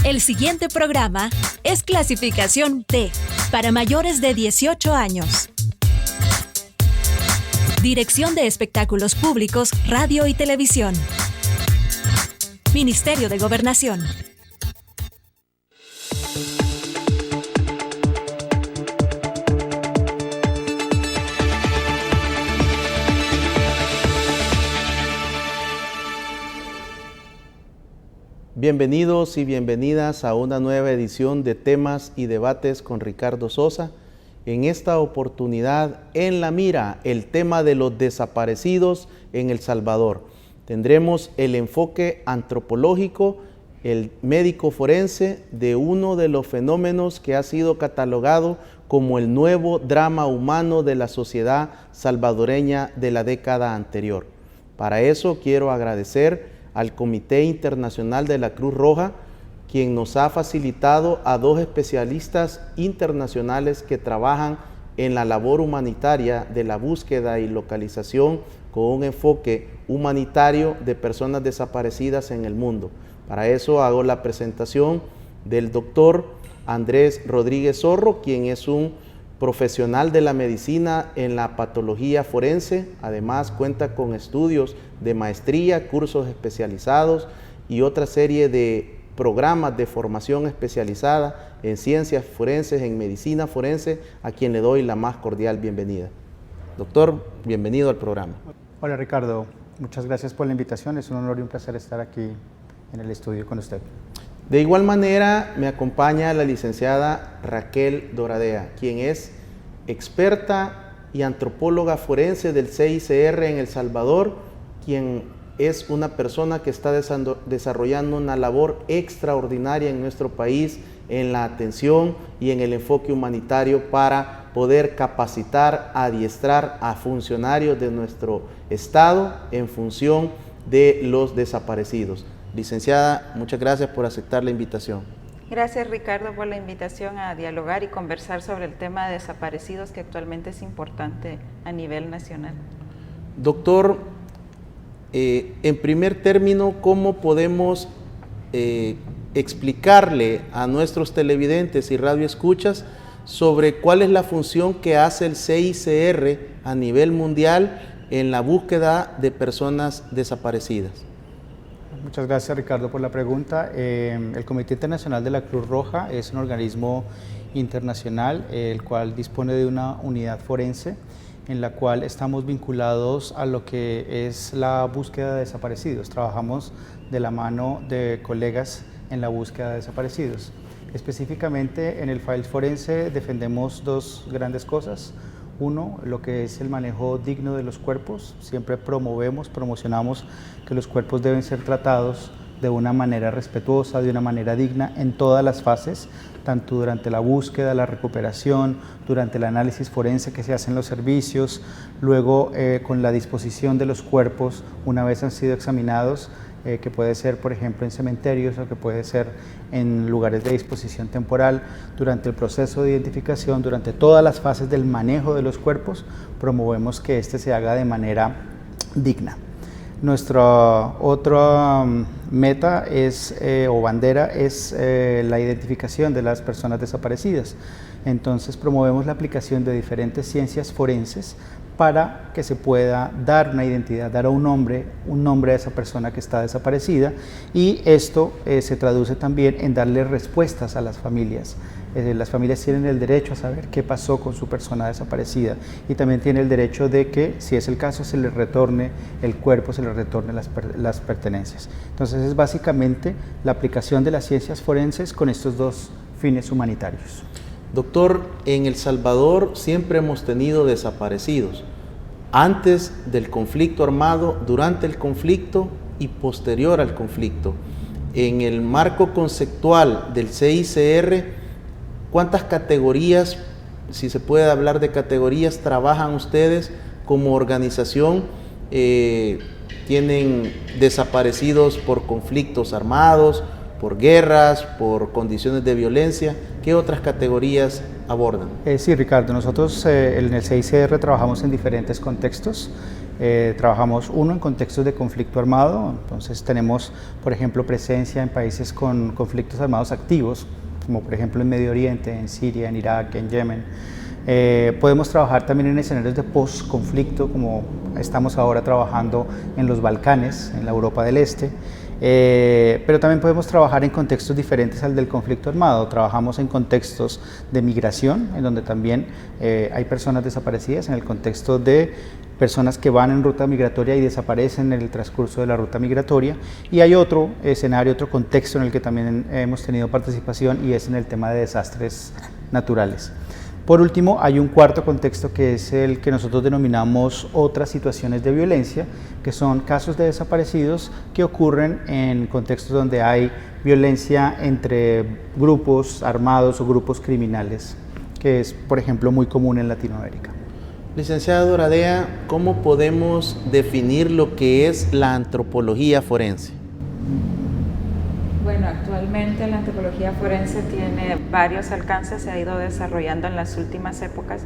El siguiente programa es clasificación T, para mayores de 18 años. Dirección de Espectáculos Públicos, Radio y Televisión. Ministerio de Gobernación. Bienvenidos y bienvenidas a una nueva edición de Temas y Debates con Ricardo Sosa. En esta oportunidad, en la mira, el tema de los desaparecidos en El Salvador. Tendremos el enfoque antropológico, el médico forense de uno de los fenómenos que ha sido catalogado como el nuevo drama humano de la sociedad salvadoreña de la década anterior. Para eso quiero agradecer al Comité Internacional de la Cruz Roja, quien nos ha facilitado a dos especialistas internacionales que trabajan en la labor humanitaria de la búsqueda y localización con un enfoque humanitario de personas desaparecidas en el mundo. Para eso hago la presentación del doctor Andrés Rodríguez Zorro, quien es un profesional de la medicina en la patología forense. Además cuenta con estudios de maestría, cursos especializados y otra serie de programas de formación especializada en ciencias forenses, en medicina forense, a quien le doy la más cordial bienvenida. Doctor, bienvenido al programa. Hola Ricardo, muchas gracias por la invitación, es un honor y un placer estar aquí en el estudio con usted. De igual manera me acompaña la licenciada Raquel Doradea, quien es experta y antropóloga forense del CICR en El Salvador, quien es una persona que está desarrollando una labor extraordinaria en nuestro país en la atención y en el enfoque humanitario para poder capacitar, adiestrar a funcionarios de nuestro Estado en función de los desaparecidos. Licenciada, muchas gracias por aceptar la invitación. Gracias Ricardo por la invitación a dialogar y conversar sobre el tema de desaparecidos, que actualmente es importante a nivel nacional. Doctor, en primer término, ¿cómo podemos explicarle a nuestros televidentes y radioescuchas sobre cuál es la función que hace el CICR a nivel mundial en la búsqueda de personas desaparecidas? Muchas gracias Ricardo por la pregunta. El Comité Internacional de la Cruz Roja es un organismo internacional el cual dispone de una unidad forense en la cual estamos vinculados a lo que es la búsqueda de desaparecidos. Trabajamos de la mano de colegas en la búsqueda de desaparecidos. Específicamente en el file forense defendemos dos grandes cosas. Uno, lo que es el manejo digno de los cuerpos. Siempre promocionamos que los cuerpos deben ser tratados de una manera respetuosa, de una manera digna en todas las fases, tanto durante la búsqueda, la recuperación, durante el análisis forense que se hace en los servicios, luego con la disposición de los cuerpos una vez han sido examinados, que puede ser por ejemplo en cementerios o que puede ser en lugares de disposición temporal. Durante el proceso de identificación, durante todas las fases del manejo de los cuerpos, promovemos que este se haga de manera digna. Nuestra otra meta o bandera es la identificación de las personas desaparecidas. Entonces promovemos la aplicación de diferentes ciencias forenses para que se pueda dar una identidad, dar un nombre a esa persona que está desaparecida, y esto se traduce también en darle respuestas a las familias. Las familias tienen el derecho a saber qué pasó con su persona desaparecida y también tienen el derecho de que, si es el caso, se les retorne el cuerpo, se les retorne las pertenencias. Entonces es básicamente la aplicación de las ciencias forenses con estos dos fines humanitarios. Doctor, en El Salvador siempre hemos tenido desaparecidos, antes del conflicto armado, durante el conflicto y posterior al conflicto. En el marco conceptual del CICR, ¿cuántas categorías, si se puede hablar de categorías, trabajan ustedes como organización? ¿Tienen desaparecidos por conflictos armados, por guerras, por condiciones de violencia? ¿Qué otras categorías abordan? Sí, Ricardo, nosotros en el CICR trabajamos en diferentes contextos. Trabajamos uno en contextos de conflicto armado, entonces tenemos, por ejemplo, presencia en países con conflictos armados activos, como por ejemplo en Medio Oriente, en Siria, en Irak, en Yemen. Podemos trabajar también en escenarios de post-conflicto, como estamos ahora trabajando en los Balcanes, en la Europa del Este. Pero también podemos trabajar en contextos diferentes al del conflicto armado. Trabajamos en contextos de migración, en donde también hay personas desaparecidas, en el contexto de personas que van en ruta migratoria y desaparecen en el transcurso de la ruta migratoria. Y hay otro escenario, otro contexto en el que también hemos tenido participación, y es en el tema de desastres naturales. Por último, hay un cuarto contexto, que es el que nosotros denominamos otras situaciones de violencia, que son casos de desaparecidos que ocurren en contextos donde hay violencia entre grupos armados o grupos criminales, que es, por ejemplo, muy común en Latinoamérica. Licenciada Doradea, ¿cómo podemos definir lo que es la antropología forense? Bueno, actualmente la antropología forense tiene varios alcances, se ha ido desarrollando en las últimas épocas,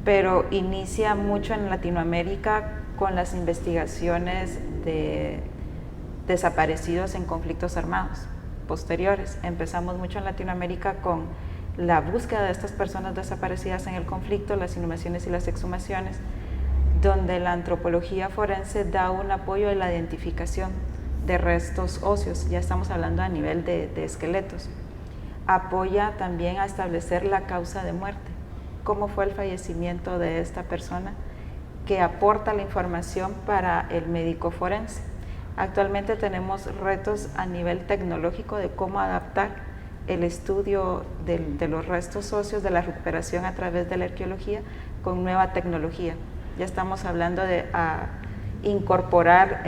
pero inicia mucho en Latinoamérica con las investigaciones de desaparecidos en conflictos armados posteriores. Empezamos mucho en Latinoamérica con la búsqueda de estas personas desaparecidas en el conflicto, las inhumaciones y las exhumaciones, donde la antropología forense da un apoyo a la identificación de restos óseos, ya estamos hablando a nivel de esqueletos. Apoya también a establecer la causa de muerte, cómo fue el fallecimiento de esta persona, que aporta la información para el médico forense. Actualmente tenemos retos a nivel tecnológico de cómo adaptar el estudio de los restos óseos, de la recuperación a través de la arqueología, con nueva tecnología. Ya estamos hablando de incorporar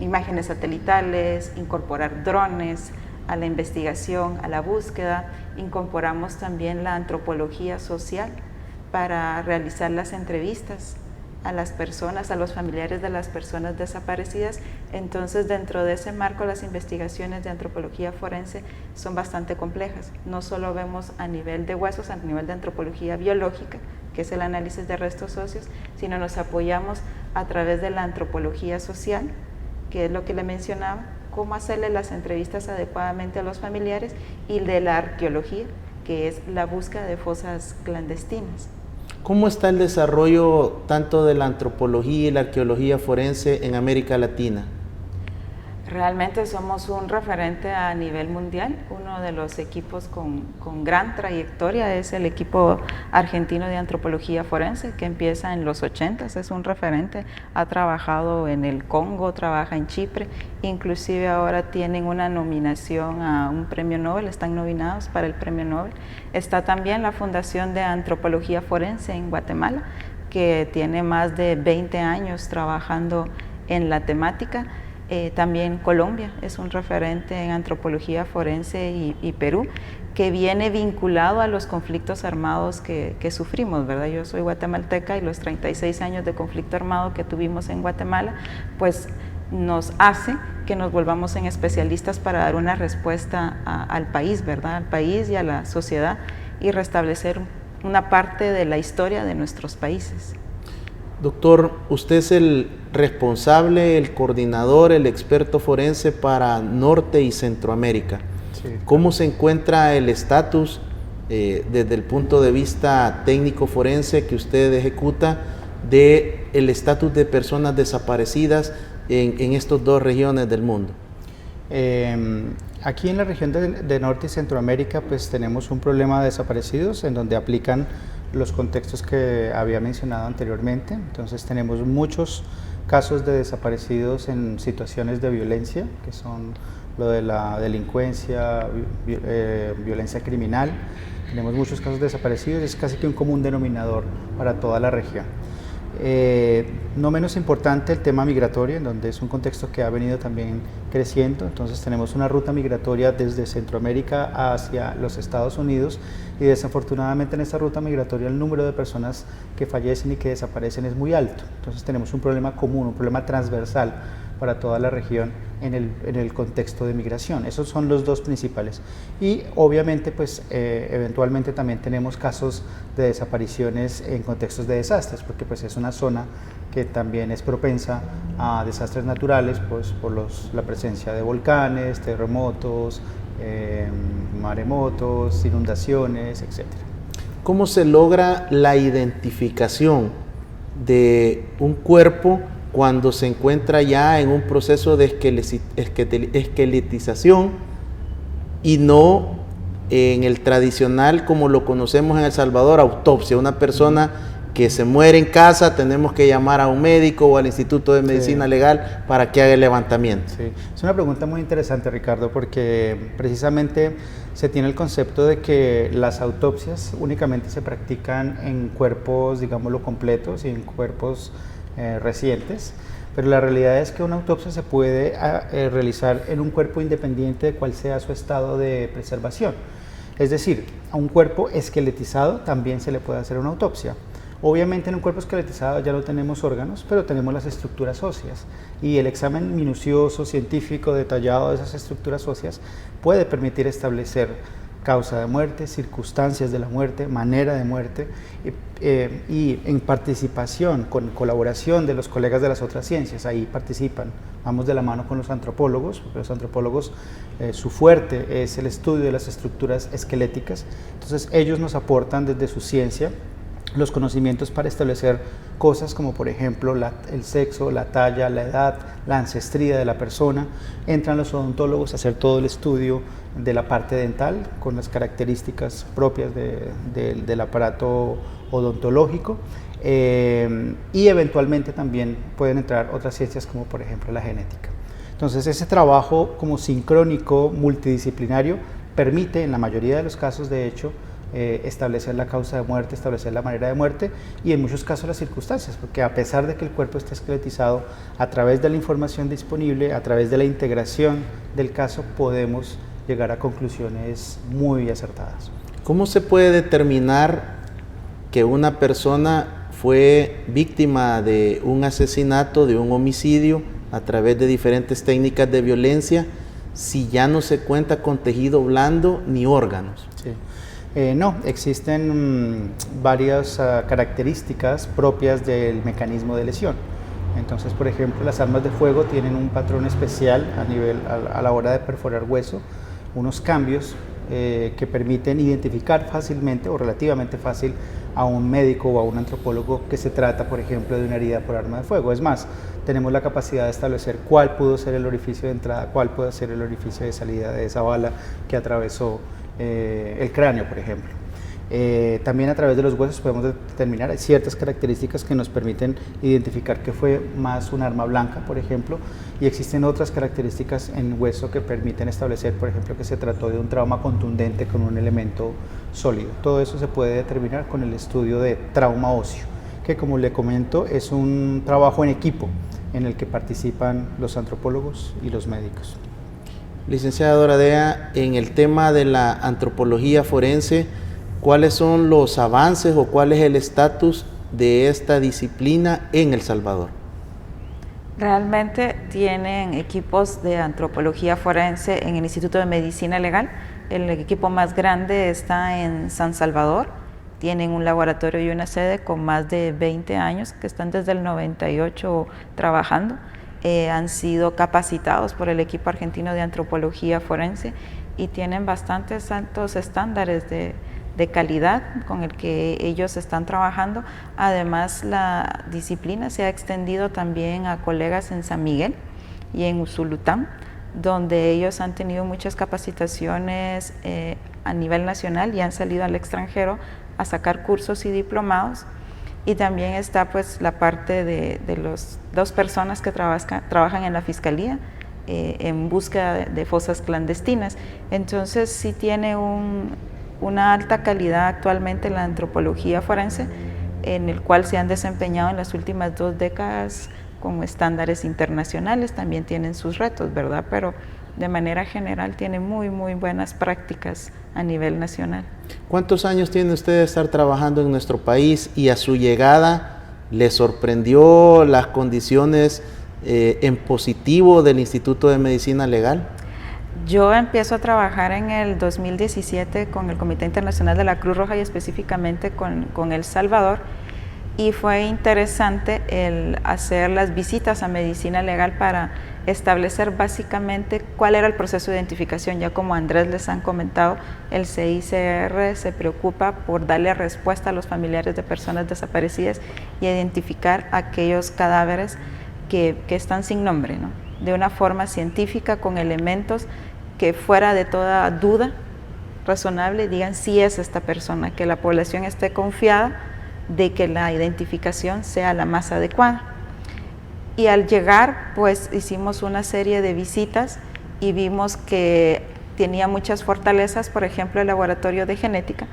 imágenes satelitales, incorporar drones a la investigación, a la búsqueda. Incorporamos también la antropología social para realizar las entrevistas a las personas, a los familiares de las personas desaparecidas. Entonces, dentro de ese marco, las investigaciones de antropología forense son bastante complejas. No solo vemos a nivel de huesos, a nivel de antropología biológica, que es el análisis de restos óseos, sino nos apoyamos a través de la antropología social, que es lo que le mencionaba, cómo hacerle las entrevistas adecuadamente a los familiares, y de la arqueología, que es la búsqueda de fosas clandestinas. ¿Cómo está el desarrollo tanto de la antropología y la arqueología forense en América Latina? Realmente somos un referente a nivel mundial. Uno de los equipos con gran trayectoria es el equipo argentino de antropología forense, que empieza en los 80s, es un referente, ha trabajado en el Congo, trabaja en Chipre, inclusive ahora tienen una nominación a un premio Nobel, están nominados para el premio Nobel. Está también la Fundación de Antropología Forense en Guatemala, que tiene más de 20 años trabajando en la temática. También Colombia es un referente en antropología forense, y Perú, que viene vinculado a los conflictos armados que sufrimos, ¿verdad? Yo soy guatemalteca, y los 36 años de conflicto armado que tuvimos en Guatemala, pues nos hace que nos volvamos en especialistas para dar una respuesta al país, ¿verdad? Al país y a la sociedad, y restablecer una parte de la historia de nuestros países. Doctor, usted es el responsable, el coordinador, el experto forense para Norte y Centroamérica. Sí. ¿Cómo se encuentra el estatus desde el punto de vista técnico forense que usted ejecuta del estatus de personas desaparecidas en estas dos regiones del mundo? Aquí en la región de Norte y Centroamérica, pues tenemos un problema de desaparecidos en donde aplican los contextos que había mencionado anteriormente. Entonces tenemos muchos casos de desaparecidos en situaciones de violencia, que son lo de la delincuencia, violencia criminal. Tenemos muchos casos de desaparecidos, es casi que un común denominador para toda la región. No menos importante el tema migratorio, en donde es un contexto que ha venido también creciendo. Entonces tenemos una ruta migratoria desde Centroamérica hacia los Estados Unidos, y desafortunadamente en esta ruta migratoria el número de personas que fallecen y que desaparecen es muy alto. Entonces tenemos un problema común, un problema transversal para toda la región en el contexto de migración. Esos son los dos principales. Y obviamente, pues eventualmente también tenemos casos de desapariciones en contextos de desastres, porque pues es una zona que también es propensa a desastres naturales, pues por la presencia de volcanes, terremotos, maremotos, inundaciones, etc. ¿Cómo se logra la identificación de un cuerpo cuando se encuentra ya en un proceso de esqueletización y no en el tradicional como lo conocemos en El Salvador, autopsia? Una persona que se muere en casa, tenemos que llamar a un médico o al Instituto de Medicina Legal para que haga el levantamiento. Sí. Es una pregunta muy interesante, Ricardo, porque precisamente se tiene el concepto de que las autopsias únicamente se practican en cuerpos, digámoslo, completos y en cuerpos recientes, pero la realidad es que una autopsia se puede realizar en un cuerpo independiente de cuál sea su estado de preservación. Es decir, a un cuerpo esqueletizado también se le puede hacer una autopsia. Obviamente en un cuerpo esqueletizado ya no tenemos órganos, pero tenemos las estructuras óseas, y el examen minucioso, científico, detallado de esas estructuras óseas puede permitir establecer causa de muerte, circunstancias de la muerte, manera de muerte, y en participación, con colaboración de los colegas de las otras ciencias. Ahí participan, vamos de la mano con los antropólogos, porque los antropólogos, su fuerte es el estudio de las estructuras esqueléticas. Entonces ellos nos aportan desde su ciencia los conocimientos para establecer cosas como, por ejemplo, el sexo, la talla, la edad, la ancestría de la persona. Entran los odontólogos a hacer todo el estudio de la parte dental con las características propias del aparato odontológico, y eventualmente también pueden entrar otras ciencias como, por ejemplo, la genética. Entonces ese trabajo como sincrónico, multidisciplinario, permite en la mayoría de los casos, de hecho, establecer la causa de muerte, establecer la manera de muerte y en muchos casos las circunstancias, porque a pesar de que el cuerpo esté esqueletizado, a través de la información disponible, a través de la integración del caso, podemos llegar a conclusiones muy acertadas. ¿Cómo se puede determinar que una persona fue víctima de un asesinato, de un homicidio, a través de diferentes técnicas de violencia, si ya no se cuenta con tejido blando ni órganos? Sí. No, existen varias características propias del mecanismo de lesión. Entonces, por ejemplo, las armas de fuego tienen un patrón especial a la hora de perforar hueso, unos cambios que permiten identificar fácilmente o relativamente fácil a un médico o a un antropólogo que se trata, por ejemplo, de una herida por arma de fuego. Es más, tenemos la capacidad de establecer cuál pudo ser el orificio de entrada, cuál puede ser el orificio de salida de esa bala que atravesó el cráneo, por ejemplo. También a través de los huesos podemos determinar ciertas características que nos permiten identificar que fue más un arma blanca, por ejemplo, y existen otras características en hueso que permiten establecer, por ejemplo, que se trató de un trauma contundente con un elemento sólido. Todo eso se puede determinar con el estudio de trauma óseo, que, como le comento, es un trabajo en equipo en el que participan los antropólogos y los médicos. Licenciada Doradea, en el tema de la antropología forense, ¿cuáles son los avances o cuál es el estatus de esta disciplina en El Salvador? Realmente tienen equipos de antropología forense en el Instituto de Medicina Legal. El equipo más grande está en San Salvador. Tienen un laboratorio y una sede con más de 20 años, que están desde el 98 trabajando. Han sido capacitados por el equipo argentino de antropología forense y tienen bastantes altos estándares de calidad con el que ellos están trabajando. Además, la disciplina se ha extendido también a colegas en San Miguel y en Usulután, donde ellos han tenido muchas capacitaciones a nivel nacional y han salido al extranjero a sacar cursos y diplomados. Y también está pues la parte de los dos personas que trabajan en la Fiscalía en búsqueda de fosas clandestinas. Entonces sí tiene una alta calidad actualmente la antropología forense, en el cual se han desempeñado en las últimas 2 décadas con estándares internacionales. También tienen sus retos, ¿verdad? Pero de manera general tiene muy buenas prácticas a nivel nacional. ¿Cuántos años tiene usted de estar trabajando en nuestro país y a su llegada le sorprendió las condiciones en positivo del Instituto de Medicina Legal? Yo empiezo a trabajar en el 2017 con el Comité Internacional de la Cruz Roja y específicamente con El Salvador, y fue interesante el hacer las visitas a medicina legal para establecer básicamente cuál era el proceso de identificación. Ya como Andrés les han comentado, el CICR se preocupa por darle respuesta a los familiares de personas desaparecidas y identificar aquellos cadáveres que están sin nombre, ¿no? De una forma científica, con elementos que fuera de toda duda razonable digan si es esta persona, que la población esté confiada de que la identificación sea la más adecuada. Y al llegar, pues hicimos una serie de visitas y vimos que tenía muchas fortalezas. Por ejemplo, el laboratorio de genética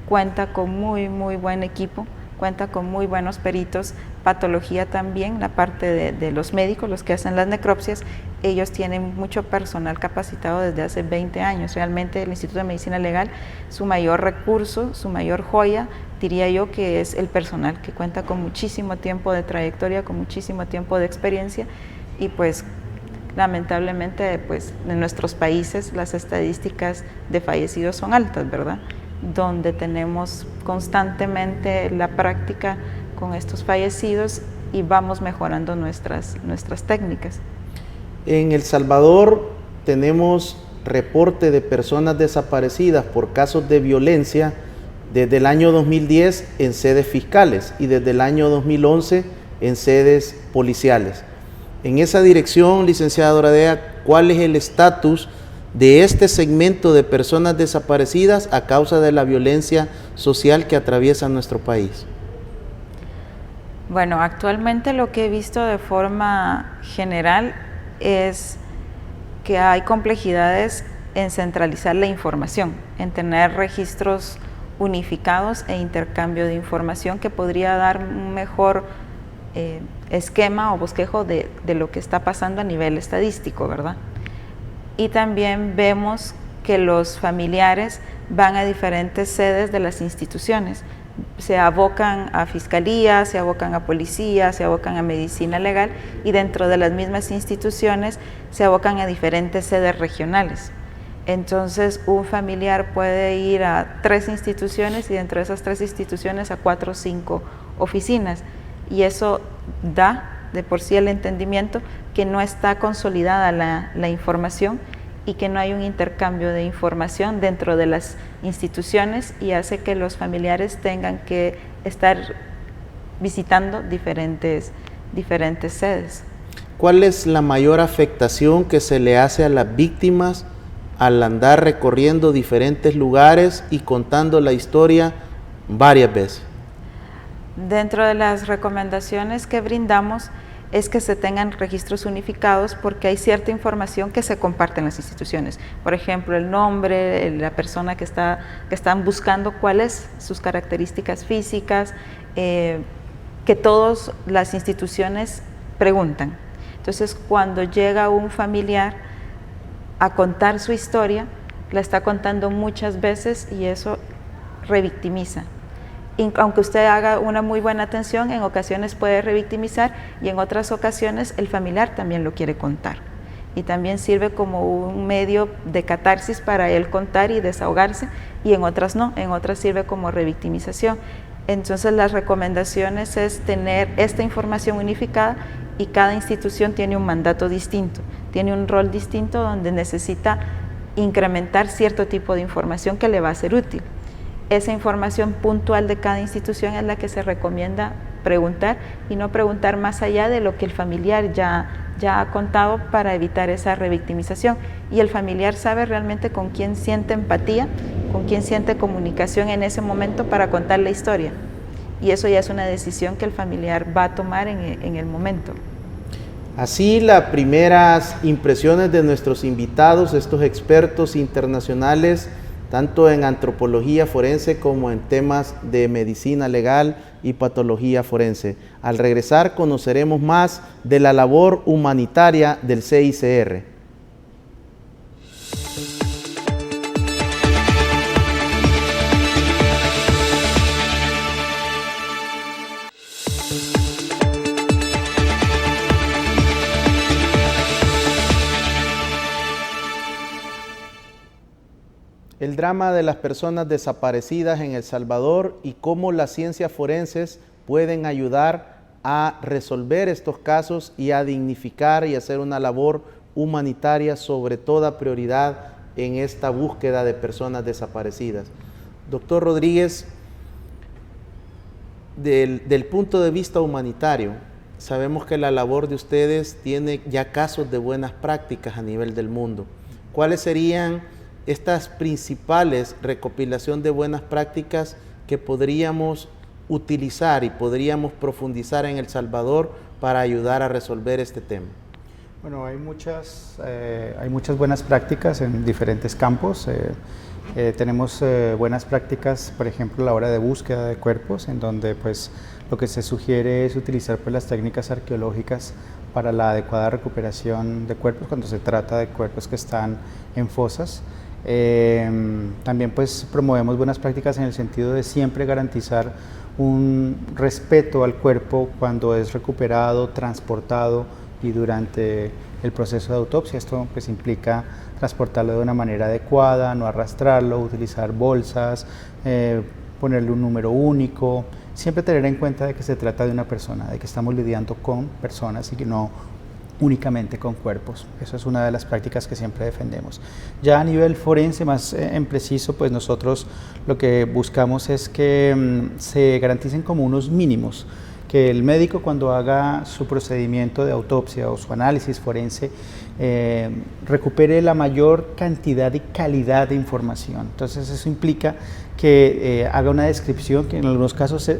cuenta con muy buen equipo, cuenta con muy buenos peritos, patología también, la parte de los médicos, los que hacen las necropsias, ellos tienen mucho personal capacitado desde hace 20 años. Realmente el Instituto de Medicina Legal, su mayor recurso, su mayor joya, diría yo que es el personal, que cuenta con muchísimo tiempo de trayectoria, con muchísimo tiempo de experiencia, y pues lamentablemente pues en nuestros países las estadísticas de fallecidos son altas, ¿verdad? Donde tenemos constantemente la práctica con estos fallecidos y vamos mejorando nuestras técnicas. En El Salvador tenemos reporte de personas desaparecidas por casos de violencia desde el año 2010 en sedes fiscales y desde el año 2011 en sedes policiales. En esa dirección, licenciada Doradea, ¿cuál es el estatus de este segmento de personas desaparecidas a causa de la violencia social que atraviesa nuestro país? Bueno, actualmente lo que he visto de forma general es que hay complejidades en centralizar la información, en tener registros unificados e intercambio de información que podría dar un mejor esquema o bosquejo de lo que está pasando a nivel estadístico, ¿verdad? Y también vemos que los familiares van a diferentes sedes de las instituciones, se abocan a fiscalía, se abocan a policía, se abocan a medicina legal, y dentro de las mismas instituciones se abocan a diferentes sedes regionales. Entonces un familiar puede ir a 3 instituciones y dentro de esas 3 instituciones a 4 o 5 oficinas, y eso da de por sí el entendimiento que no está consolidada la información y que no hay un intercambio de información dentro de las instituciones, y hace que los familiares tengan que estar visitando diferentes sedes. ¿Cuál es la mayor afectación que se le hace a las víctimas al andar recorriendo diferentes lugares y contando la historia varias veces? Dentro de las recomendaciones que brindamos es que se tengan registros unificados, porque hay cierta información que se comparte en las instituciones. Por ejemplo, el nombre, la persona que están buscando, cuáles sus características físicas, que todas las instituciones preguntan. Entonces, cuando llega un familiar a contar su historia, la está contando muchas veces y eso revictimiza. Aunque usted haga una muy buena atención, en ocasiones puede revictimizar, y en otras ocasiones el familiar también lo quiere contar. Y también sirve como un medio de catarsis para él contar y desahogarse, y en otras no, en otras sirve como revictimización. Entonces las recomendaciones es tener esta información unificada, y cada institución tiene un mandato distinto, tiene un rol distinto donde necesita incrementar cierto tipo de información que le va a ser útil. Esa información puntual de cada institución es la que se recomienda preguntar, y no preguntar más allá de lo que el familiar ya ha contado, para evitar esa revictimización. Y el familiar sabe realmente con quién siente empatía, con quién siente comunicación en ese momento para contar la historia. Y eso ya es una decisión que el familiar va a tomar en el momento. Así, las primeras impresiones de nuestros invitados, estos expertos internacionales, tanto en antropología forense como en temas de medicina legal y patología forense. Al regresar conoceremos más de la labor humanitaria del CICR. el drama de las personas desaparecidas en El Salvador y cómo las ciencias forenses pueden ayudar a resolver estos casos y a dignificar y hacer una labor humanitaria sobre toda prioridad en esta búsqueda de personas desaparecidas. Doctor Rodríguez, del punto de vista humanitario, sabemos que la labor de ustedes tiene ya casos de buenas prácticas a nivel del mundo. ¿Cuáles serían estas principales recopilación de buenas prácticas que podríamos utilizar y podríamos profundizar en El Salvador para ayudar a resolver este tema? Bueno, hay muchas buenas prácticas en diferentes campos. Tenemos buenas prácticas, por ejemplo, a la hora de búsqueda de cuerpos, en donde pues lo que se sugiere es utilizar pues las técnicas arqueológicas para la adecuada recuperación de cuerpos cuando se trata de cuerpos que están en fosas. También pues promovemos buenas prácticas en el sentido de siempre garantizar un respeto al cuerpo cuando es recuperado, transportado y durante el proceso de autopsia. Esto pues implica transportarlo de una manera adecuada, no arrastrarlo, utilizar bolsas, ponerle un número único, siempre tener en cuenta de que se trata de una persona, de que estamos lidiando con personas y que no únicamente con cuerpos. Eso es una de las prácticas que siempre defendemos. Ya a nivel forense, más en preciso, pues nosotros lo que buscamos es que se garanticen como unos mínimos, que el médico cuando haga su procedimiento de autopsia o su análisis forense recupere la mayor cantidad y calidad de información. Entonces eso implica que haga una descripción que en algunos casos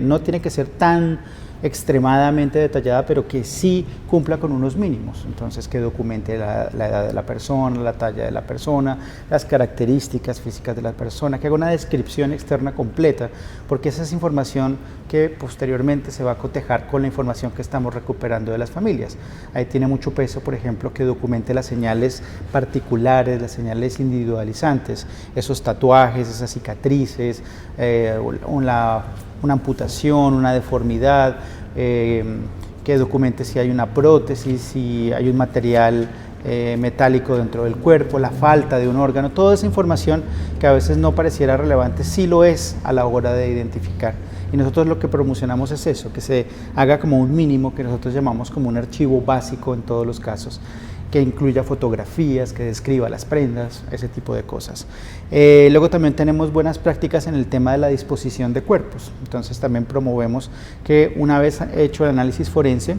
no tiene que ser tan extremadamente detallada, pero que sí cumpla con unos mínimos. Entonces, que documente la edad de la persona, la talla de la persona, las características físicas de la persona, que haga una descripción externa completa, porque esa es información que posteriormente se va a cotejar con la información que estamos recuperando de las familias. Ahí tiene mucho peso, por ejemplo, que documente las señales particulares, las señales individualizantes, esos tatuajes, esas cicatrices, una amputación, una deformidad, que documente si hay una prótesis, si hay un material metálico dentro del cuerpo, la falta de un órgano, toda esa información que a veces no pareciera relevante, sí lo es a la hora de identificar. Y nosotros lo que promocionamos es eso, que se haga como un mínimo que nosotros llamamos como un archivo básico en todos los casos, que incluya fotografías, que describa las prendas, ese tipo de cosas. Luego también tenemos buenas prácticas en el tema de la disposición de cuerpos. Entonces también promovemos que una vez hecho el análisis forense,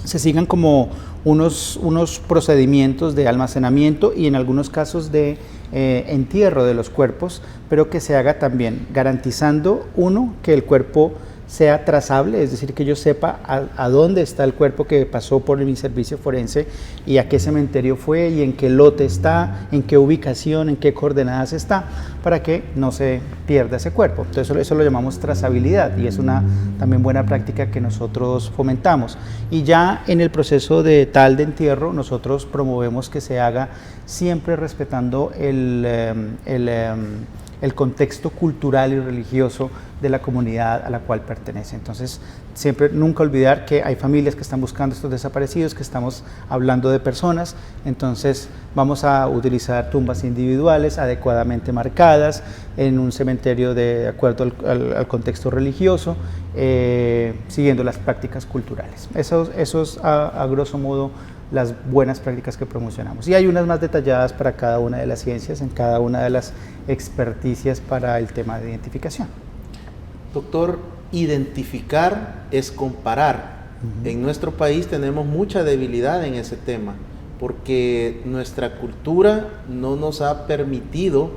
se sigan como unos procedimientos de almacenamiento y en algunos casos de entierro de los cuerpos, pero que se haga también garantizando, uno, que el cuerpo sea trazable, es decir, que yo sepa a dónde está el cuerpo que pasó por mi servicio forense y a qué cementerio fue y en qué lote está, en qué ubicación, en qué coordenadas está, para que no se pierda ese cuerpo. Entonces eso lo llamamos trazabilidad y es una también buena práctica que nosotros fomentamos. Y ya en el proceso de entierro, nosotros promovemos que se haga siempre respetando el contexto cultural y religioso de la comunidad a la cual pertenece. Entonces, siempre nunca olvidar que hay familias que están buscando estos desaparecidos, que estamos hablando de personas, entonces vamos a utilizar tumbas individuales adecuadamente marcadas en un cementerio de acuerdo al contexto religioso, siguiendo las prácticas culturales. Eso es a grosso modo las buenas prácticas que promocionamos. Y hay unas más detalladas para cada una de las ciencias, en cada una de las experticias para el tema de identificación. Doctor, identificar es comparar. En nuestro país tenemos mucha debilidad en ese tema, porque nuestra cultura no nos ha permitido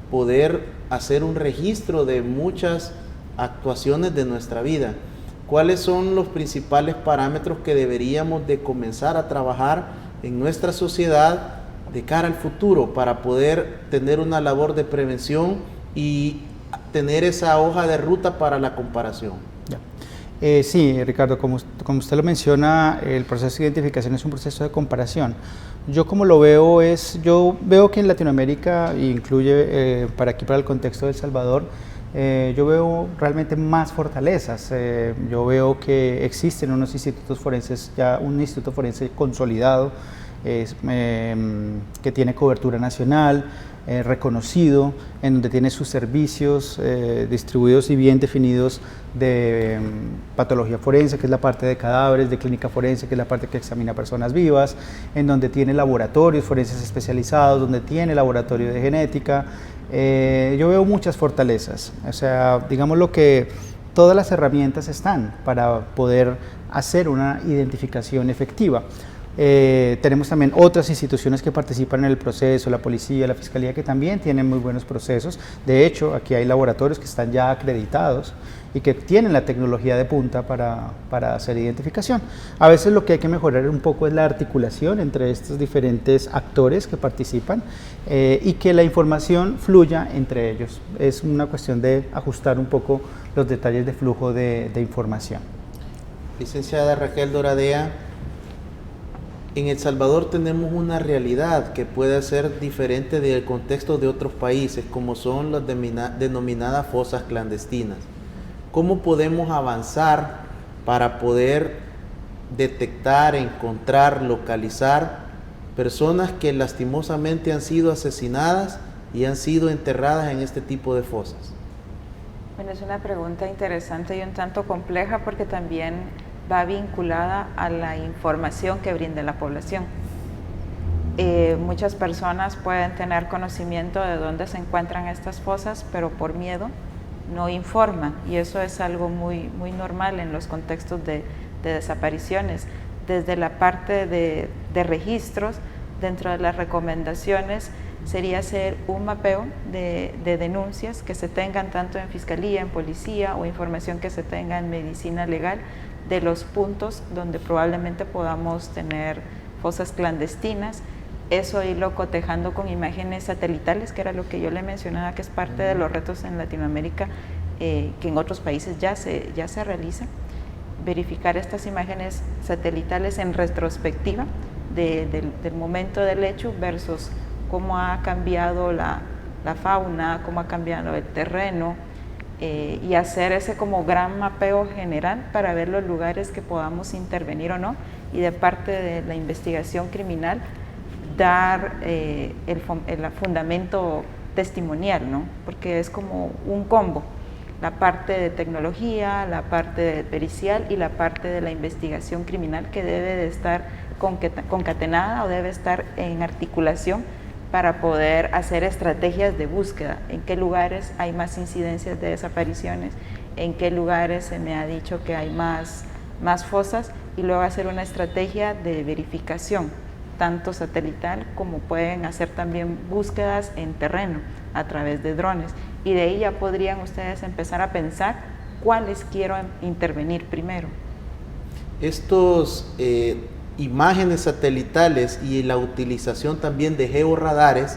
poder hacer un registro de muchas actuaciones de nuestra vida. ¿Cuáles son los principales parámetros que deberíamos de comenzar a trabajar en nuestra sociedad de cara al futuro para poder tener una labor de prevención y tener esa hoja de ruta para la comparación? Sí, Ricardo, como usted lo menciona, el proceso de identificación es un proceso de comparación. Yo como lo veo yo veo que en Latinoamérica, incluye para el contexto de El Salvador, yo veo realmente más fortalezas. Yo veo que existen unos institutos forenses, ya un instituto forense consolidado, que tiene cobertura nacional, reconocido, en donde tiene sus servicios distribuidos y bien definidos de patología forense, que es la parte de cadáveres, de clínica forense, que es la parte que examina personas vivas, en donde tiene laboratorios forenses especializados, donde tiene laboratorio de genética. Yo veo muchas fortalezas, o sea, digamos lo que todas las herramientas están para poder hacer una identificación efectiva. Tenemos también otras instituciones que participan en el proceso, la policía, la fiscalía, que también tienen muy buenos procesos. De hecho, aquí hay laboratorios que están ya acreditados y que tienen la tecnología de punta para hacer identificación. A veces lo que hay que mejorar un poco es la articulación entre estos diferentes actores que participan y que la información fluya entre ellos. Es una cuestión de ajustar un poco los detalles de flujo de información. Licenciada Raquel Doradea, en El Salvador tenemos una realidad que puede ser diferente del contexto de otros países, como son las denominadas fosas clandestinas. ¿Cómo podemos avanzar para poder detectar, encontrar, localizar personas que lastimosamente han sido asesinadas y han sido enterradas en este tipo de fosas? Bueno, es una pregunta interesante y un tanto compleja porque también va vinculada a la información que brinda la población. Muchas personas pueden tener conocimiento de dónde se encuentran estas fosas, pero por miedo no informan, y eso es algo muy normal en los contextos de desapariciones. Desde la parte de registros, dentro de las recomendaciones sería hacer un mapeo de denuncias que se tengan tanto en fiscalía, en policía, o información que se tenga en medicina legal, de los puntos donde probablemente podamos tener fosas clandestinas. Eso irlo cotejando con imágenes satelitales, que era lo que yo le mencionaba, que es parte de los retos en Latinoamérica, que en otros países ya se realiza. Verificar estas imágenes satelitales en retrospectiva del momento del hecho versus cómo ha cambiado la fauna, cómo ha cambiado el terreno, y hacer ese como gran mapeo general para ver los lugares que podamos intervenir o no, y de parte de la investigación criminal dar el fundamento testimonial, ¿no? Porque es como un combo, la parte de tecnología, la parte de pericial y la parte de la investigación criminal, que debe de estar concatenada o debe estar en articulación para poder hacer estrategias de búsqueda, en qué lugares hay más incidencias de desapariciones, en qué lugares se me ha dicho que hay más fosas, y luego hacer una estrategia de verificación, tanto satelital como pueden hacer también búsquedas en terreno a través de drones, y de ahí ya podrían ustedes empezar a pensar cuáles quiero intervenir primero. Estos imágenes satelitales y la utilización también de georradares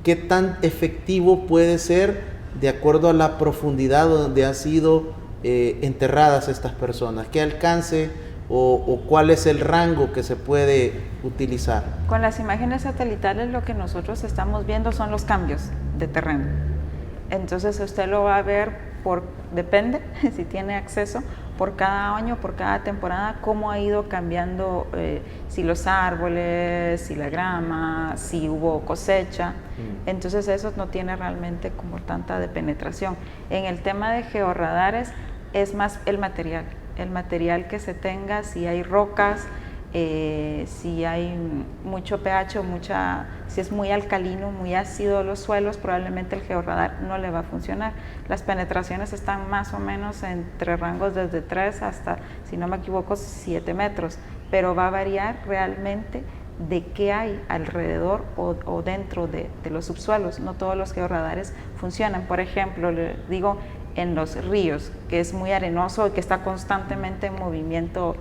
¿qué tan efectivo puede ser de acuerdo a la profundidad donde han sido enterradas estas personas? ¿Qué alcance o cuál es el rango que se puede utilizar? Con las imágenes satelitales lo que nosotros estamos viendo son los cambios de terreno. Entonces usted lo va a ver depende si tiene acceso, por cada año, por cada temporada, cómo ha ido cambiando, si los árboles, si la grama, si hubo cosecha. Entonces eso no tiene realmente como tanta de penetración. En el tema de georradares es más el material que se tenga, si hay rocas, si hay mucho pH, si es muy alcalino, muy ácido los suelos, probablemente el georradar no le va a funcionar. Las penetraciones están más o menos entre rangos desde 3 hasta, si no me equivoco, 7 metros, pero va a variar realmente de qué hay alrededor o dentro de los subsuelos. No todos los georradares funcionan. Por ejemplo, le digo, en los ríos, que es muy arenoso y que está constantemente en movimiento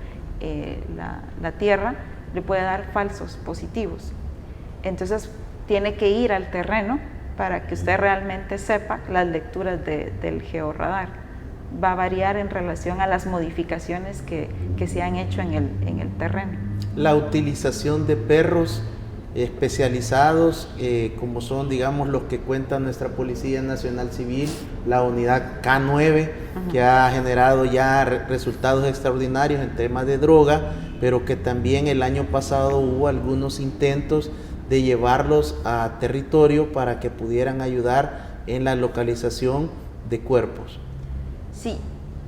la tierra, le puede dar falsos positivos. Entonces tiene que ir al terreno para que usted realmente sepa las lecturas del georradar. Va a variar en relación a las modificaciones que se han hecho en el terreno. La utilización de perros especializados, como son, digamos, los que cuenta nuestra Policía Nacional Civil, la unidad K9, que ha generado ya resultados extraordinarios en temas de droga, pero que también el año pasado hubo algunos intentos de llevarlos a territorio para que pudieran ayudar en la localización de cuerpos. Sí,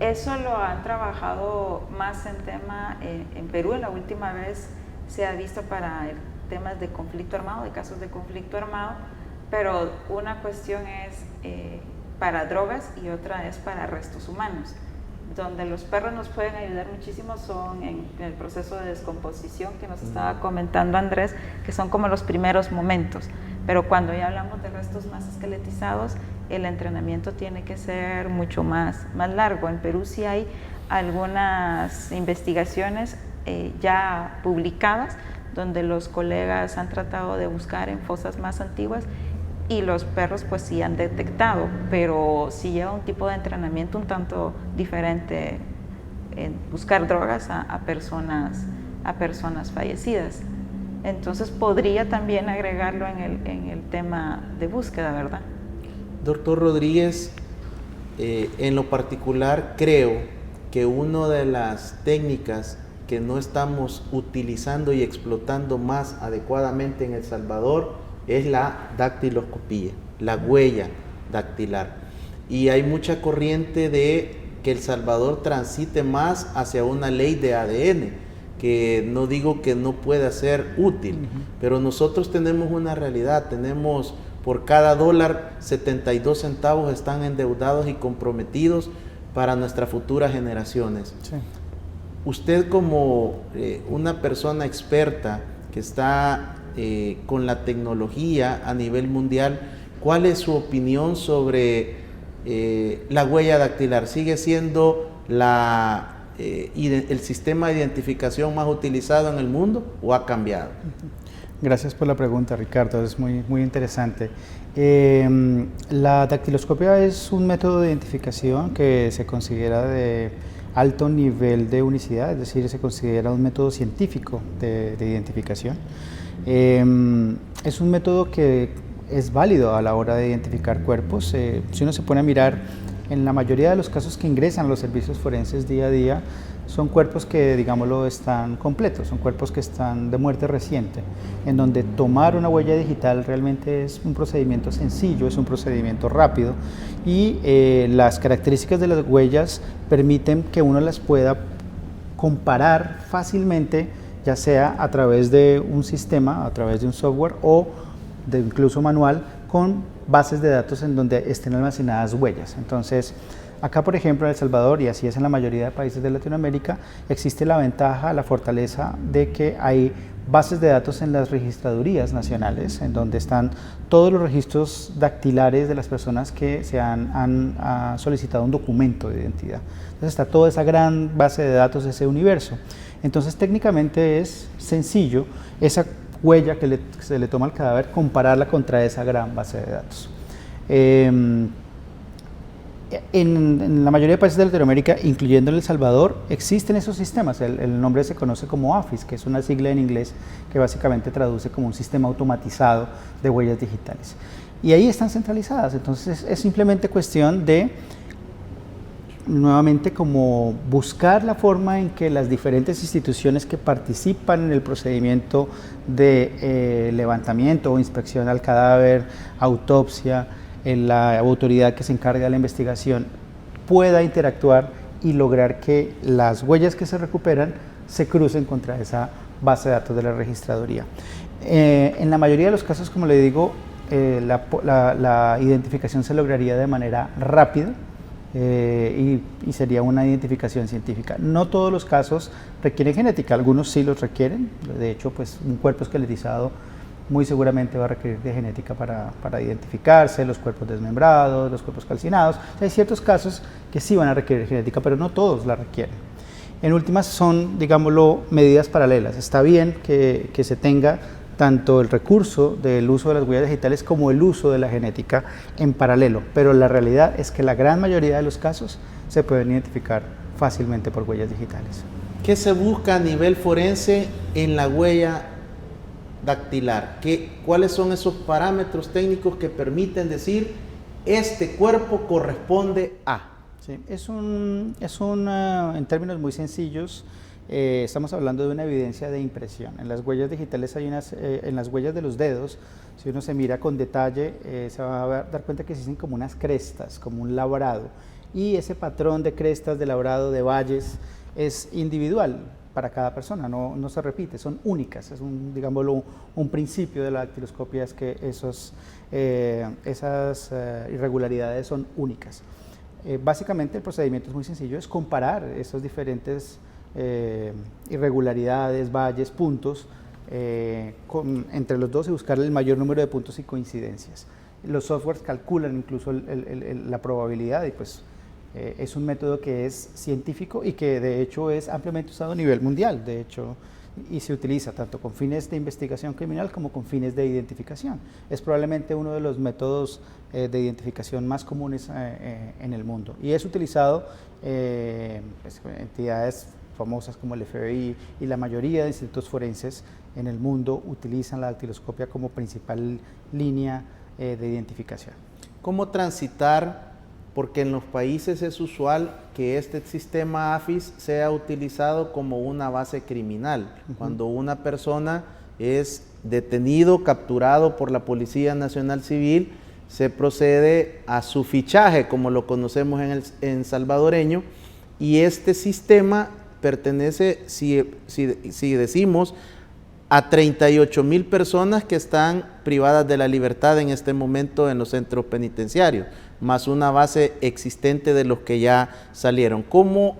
eso lo han trabajado más en tema en Perú. La última vez se ha visto para temas de conflicto armado, de casos de conflicto armado, pero una cuestión es para drogas y otra es para restos humanos. Donde los perros nos pueden ayudar muchísimo son en el proceso de descomposición que nos estaba comentando Andrés, que son como los primeros momentos, pero cuando ya hablamos de restos más esqueletizados, el entrenamiento tiene que ser mucho más largo. En Perú sí hay algunas investigaciones ya publicadas donde los colegas han tratado de buscar en fosas más antiguas y los perros pues sí han detectado, pero sí lleva un tipo de entrenamiento un tanto diferente en buscar drogas a personas fallecidas. Entonces podría también agregarlo en el tema de búsqueda, ¿verdad? Doctor Rodríguez, en lo particular creo que una de las técnicas que no estamos utilizando y explotando más adecuadamente en El Salvador es la dactiloscopía, la huella dactilar. Y hay mucha corriente de que El Salvador transite más hacia una ley de ADN, que no digo que no pueda ser útil, pero nosotros tenemos una realidad, tenemos por cada dólar 72 centavos están endeudados y comprometidos para nuestras futuras generaciones. Sí. Usted como una persona experta que está con la tecnología a nivel mundial, ¿cuál es su opinión sobre la huella dactilar? ¿Sigue siendo el sistema de identificación más utilizado en el mundo o ha cambiado? Gracias por la pregunta, Ricardo, es muy interesante. La dactiloscopia es un método de identificación que se considera de alto nivel de unicidad, es decir, se considera un método científico de identificación. Es un método que es válido a la hora de identificar cuerpos. Si uno se pone a mirar, en la mayoría de los casos que ingresan a los servicios forenses día a día, son cuerpos que, digámoslo, están completos, son cuerpos que están de muerte reciente, en donde tomar una huella digital realmente es un procedimiento sencillo, es un procedimiento rápido y las características de las huellas permiten que uno las pueda comparar fácilmente, ya sea a través de un sistema, a través de un software o de incluso manual, con bases de datos en donde estén almacenadas huellas. Entonces, acá, por ejemplo, en El Salvador, y así es en la mayoría de países de Latinoamérica, existe la ventaja, la fortaleza de que hay bases de datos en las registradurías nacionales, en donde están todos los registros dactilares de las personas que se han solicitado un documento de identidad. Entonces está toda esa gran base de datos, ese universo. Entonces técnicamente es sencillo esa huella que se le toma al cadáver, compararla contra esa gran base de datos. En la mayoría de países de Latinoamérica, incluyendo El Salvador, existen esos sistemas. El nombre se conoce como AFIS, que es una sigla en inglés que básicamente traduce como un sistema automatizado de huellas digitales. Y ahí están centralizadas, entonces es simplemente cuestión de, nuevamente, como buscar la forma en que las diferentes instituciones que participan en el procedimiento de levantamiento o inspección al cadáver, autopsia, en la autoridad que se encarga de la investigación, pueda interactuar y lograr que las huellas que se recuperan se crucen contra esa base de datos de la registraduría. En la mayoría de los casos, como le digo, la identificación se lograría de manera rápida y sería una identificación científica. No todos los casos requieren genética, algunos sí los requieren. De hecho, pues un cuerpo esqueletizado muy seguramente va a requerir de genética para identificarse, los cuerpos desmembrados, los cuerpos calcinados. O sea, hay ciertos casos que sí van a requerir genética, pero no todos la requieren. En últimas son, digámoslo, medidas paralelas. Está bien que se tenga tanto el recurso del uso de las huellas digitales como el uso de la genética en paralelo, pero la realidad es que la gran mayoría de los casos se pueden identificar fácilmente por huellas digitales. ¿Qué se busca a nivel forense en la huella dactilar. ¿Cuáles son esos parámetros técnicos que permiten decir este cuerpo corresponde a? Sí, en términos muy sencillos, estamos hablando de una evidencia de impresión. En las huellas digitales en las huellas de los dedos, si uno se mira con detalle, se va a dar cuenta que existen como unas crestas, como un labrado, y ese patrón de crestas, de labrado, de valles, es individual para cada persona, no se repite, son únicas, es digámoslo, un principio de la dactiloscopia es que esas irregularidades son únicas. Básicamente el procedimiento es muy sencillo, es comparar esas diferentes irregularidades, valles, puntos entre los dos y buscar el mayor número de puntos y coincidencias. Los softwares calculan incluso la probabilidad y pues es un método que es científico y que de hecho es ampliamente usado a nivel mundial, de hecho, y se utiliza tanto con fines de investigación criminal como con fines de identificación. Es probablemente uno de los métodos de identificación más comunes en el mundo y es utilizado pues, entidades famosas como el FBI y la mayoría de institutos forenses en el mundo utilizan la dactiloscopia como principal línea de identificación. ¿Cómo transitar? Porque en los países es usual que este sistema AFIS sea utilizado como una base criminal. Cuando una persona es detenido, capturado por la Policía Nacional Civil, se procede a su fichaje, como lo conocemos en salvadoreño, y este sistema pertenece, si decimos, a 38,000 personas que están privadas de la libertad en este momento en los centros penitenciarios, más una base existente de los que ya salieron. ¿Cómo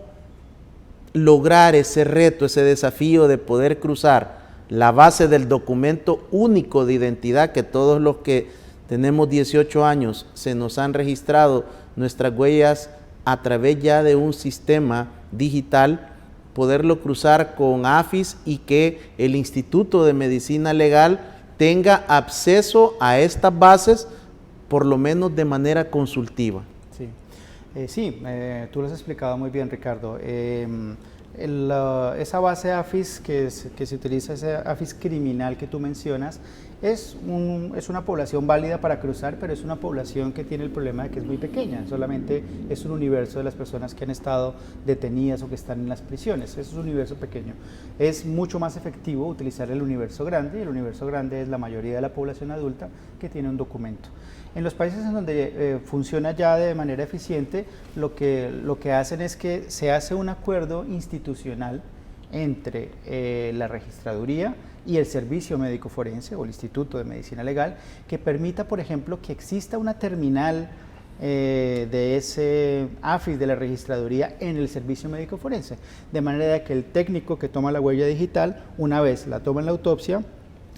lograr ese reto, ese desafío de poder cruzar la base del documento único de identidad que todos los que tenemos 18 años se nos han registrado nuestras huellas a través ya de un sistema digital, poderlo cruzar con AFIS y que el Instituto de Medicina Legal tenga acceso a estas bases por lo menos de manera consultiva? Sí, tú lo has explicado muy bien, Ricardo. Esa base AFIS que se utiliza, ese AFIS criminal que tú mencionas, es una población válida para cruzar, pero es una población que tiene el problema de que es muy pequeña, solamente es un universo de las personas que han estado detenidas o que están en las prisiones, es un universo pequeño. Es mucho más efectivo utilizar el universo grande, y el universo grande es la mayoría de la población adulta que tiene un documento. En los países en donde funciona ya de manera eficiente, lo que hacen es que se hace un acuerdo institucional entre la registraduría y el Servicio Médico Forense o el Instituto de Medicina Legal, que permita, por ejemplo, que exista una terminal de ese AFIS de la registraduría en el Servicio Médico Forense, de manera que el técnico que toma la huella digital, una vez la toma en la autopsia,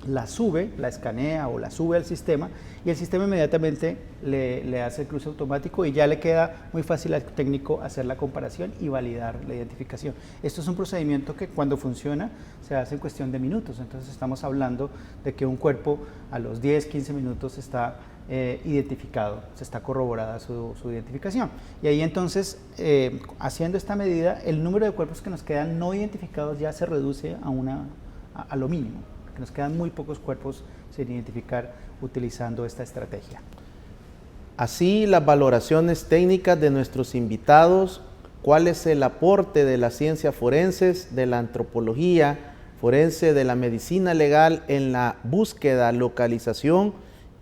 la sube, la escanea o la sube al sistema y el sistema inmediatamente le hace el cruce automático y ya le queda muy fácil al técnico hacer la comparación y validar la identificación. Esto es un procedimiento que cuando funciona se hace en cuestión de minutos, entonces estamos hablando de que un cuerpo a los 10-15 minutos está identificado, se está corroborada su identificación. Y ahí entonces, haciendo esta medida, el número de cuerpos que nos quedan no identificados ya se reduce a lo mínimo. Nos quedan muy pocos cuerpos sin identificar utilizando esta estrategia. Así, las valoraciones técnicas de nuestros invitados, cuál es el aporte de las ciencias forenses, de la antropología forense, de la medicina legal en la búsqueda, localización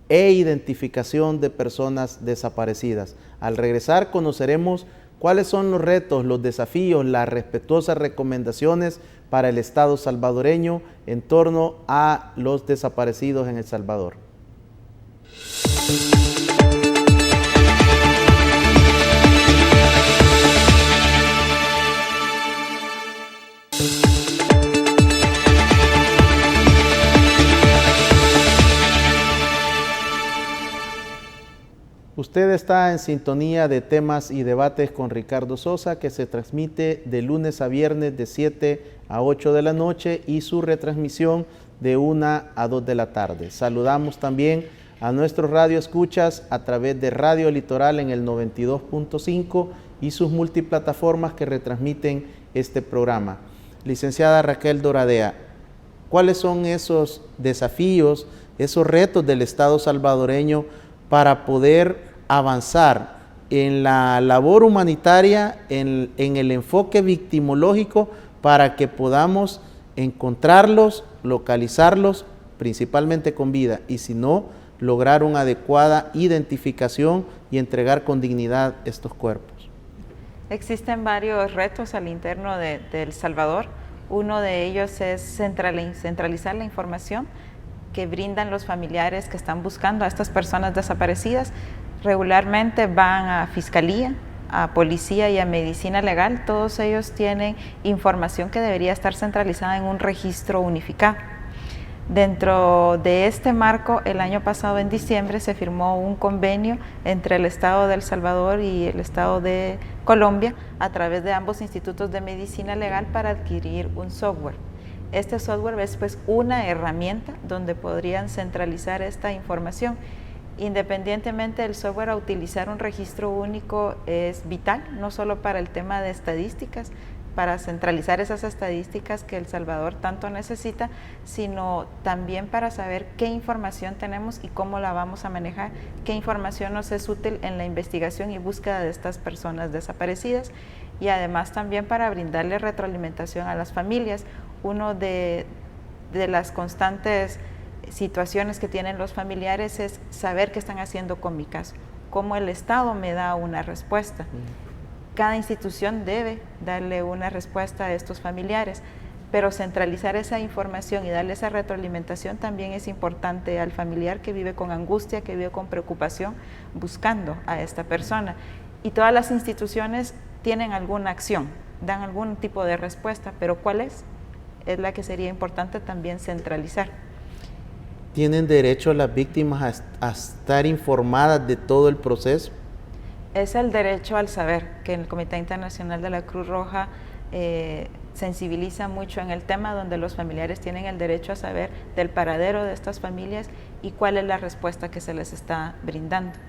e identificación de personas desaparecidas. Al regresar conoceremos cuáles son los retos, los desafíos, las respetuosas recomendaciones para el Estado salvadoreño en torno a los desaparecidos en El Salvador. Usted está en sintonía de Temas y Debates con Ricardo Sosa, que se transmite de lunes a viernes de 7 a 8 de la noche y su retransmisión de 1 a 2 de la tarde. Saludamos también a nuestros radioescuchas a través de Radio Litoral en el 92.5 y sus multiplataformas que retransmiten este programa. Licenciada Raquel Doradea, ¿Cuáles son esos desafíos, esos retos del Estado salvadoreño para poder avanzar en la labor humanitaria, en el enfoque victimológico, para que podamos encontrarlos, localizarlos, principalmente con vida, y si no, lograr una adecuada identificación y entregar con dignidad estos cuerpos? Existen varios retos al interno de El Salvador. Uno de ellos es centralizar la información que brindan los familiares que están buscando a estas personas desaparecidas. Regularmente van a Fiscalía, a Policía y a Medicina Legal. Todos ellos tienen información que debería estar centralizada en un registro unificado. Dentro de este marco, el año pasado en diciembre se firmó un convenio entre el Estado de El Salvador y el Estado de Colombia a través de ambos institutos de medicina legal para adquirir un software. Este software es pues una herramienta donde podrían centralizar esta información. Independientemente del software, a utilizar un registro único es vital, no solo para el tema de estadísticas, para centralizar esas estadísticas que El Salvador tanto necesita, sino también para saber qué información tenemos y cómo la vamos a manejar, qué información nos es útil en la investigación y búsqueda de estas personas desaparecidas, y además también para brindarle retroalimentación a las familias. Uno de las constantes situaciones que tienen los familiares es saber qué están haciendo con mi caso, cómo el Estado me da una respuesta. Cada institución debe darle una respuesta a estos familiares, pero centralizar esa información y darle esa retroalimentación también es importante al familiar que vive con angustia, que vive con preocupación, buscando a esta persona. Y todas las instituciones tienen alguna acción, dan algún tipo de respuesta, pero ¿cuál es? Es la que sería importante también centralizar. ¿Tienen derecho las víctimas a estar informadas de todo el proceso? Es el derecho al saber, que el Comité Internacional de la Cruz Roja sensibiliza mucho en el tema, donde los familiares tienen el derecho a saber del paradero de estas familias y cuál es la respuesta que se les está brindando.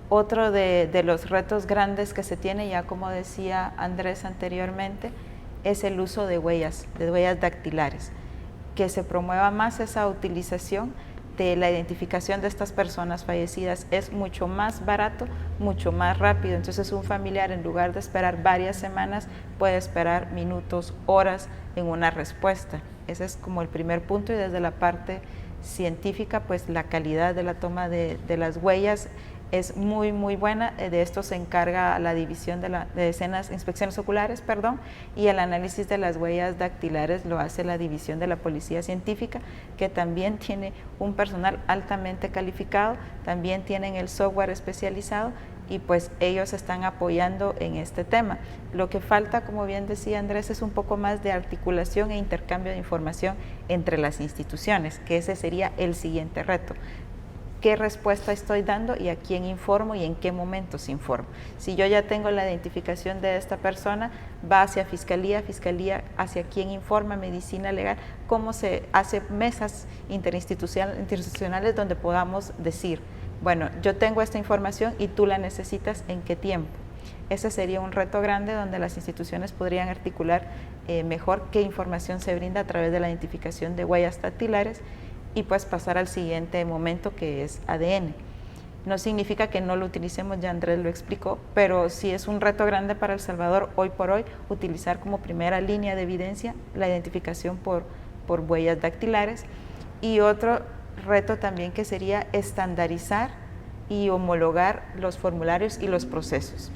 Otro de los retos grandes que se tiene, ya como decía Andrés anteriormente, es el uso de huellas dactilares, que se promueva más esa utilización de la identificación de estas personas fallecidas. Es mucho más barato, mucho más rápido. Entonces un familiar, en lugar de esperar varias semanas, puede esperar minutos, horas en una respuesta. Ese es como el primer punto. Y desde la parte científica, pues la calidad de la toma de las huellas es muy buena. De esto se encarga la división de inspecciones oculares, y el análisis de las huellas dactilares lo hace la división de la Policía Científica, que también tiene un personal altamente calificado, también tienen el software especializado, y pues ellos están apoyando en este tema. Lo que falta, como bien decía Andrés, es un poco más de articulación e intercambio de información entre las instituciones, que ese sería el siguiente reto. ¿Qué respuesta estoy dando y a quién informo y en qué momentos informo? Si yo ya tengo la identificación de esta persona, va hacia Fiscalía hacia quién informa, Medicina Legal, cómo se hace mesas interinstitucionales donde podamos decir, bueno, yo tengo esta información y tú la necesitas, ¿en qué tiempo? Ese sería un reto grande donde las instituciones podrían articular mejor qué información se brinda a través de la identificación de huellas dactilares, y pues pasar al siguiente momento, que es ADN. No significa que no lo utilicemos, ya Andrés lo explicó, pero sí es un reto grande para El Salvador hoy por hoy utilizar como primera línea de evidencia la identificación por huellas dactilares. Y otro reto también, que sería estandarizar y homologar los formularios y los procesos.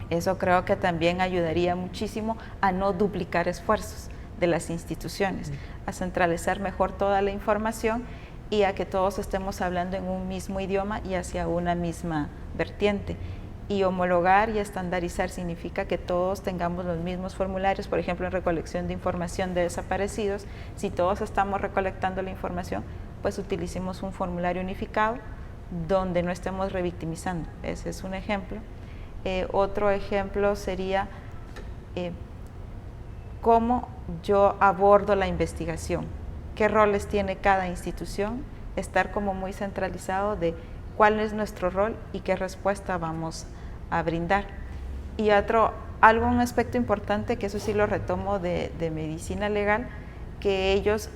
Eso creo que también ayudaría muchísimo a no duplicar esfuerzos de las instituciones, a centralizar mejor toda la información y a que todos estemos hablando en un mismo idioma y hacia una misma vertiente. Y homologar y estandarizar significa que todos tengamos los mismos formularios. Por ejemplo, en recolección de información de desaparecidos, si todos estamos recolectando la información, pues utilicemos un formulario unificado donde no estemos revictimizando. Ese es un ejemplo. Otro ejemplo sería cómo yo abordo la investigación, qué roles tiene cada institución, estar como muy centralizado de cuál es nuestro rol y qué respuesta vamos a brindar. Y un aspecto importante, que eso sí lo retomo de Medicina Legal, que ellos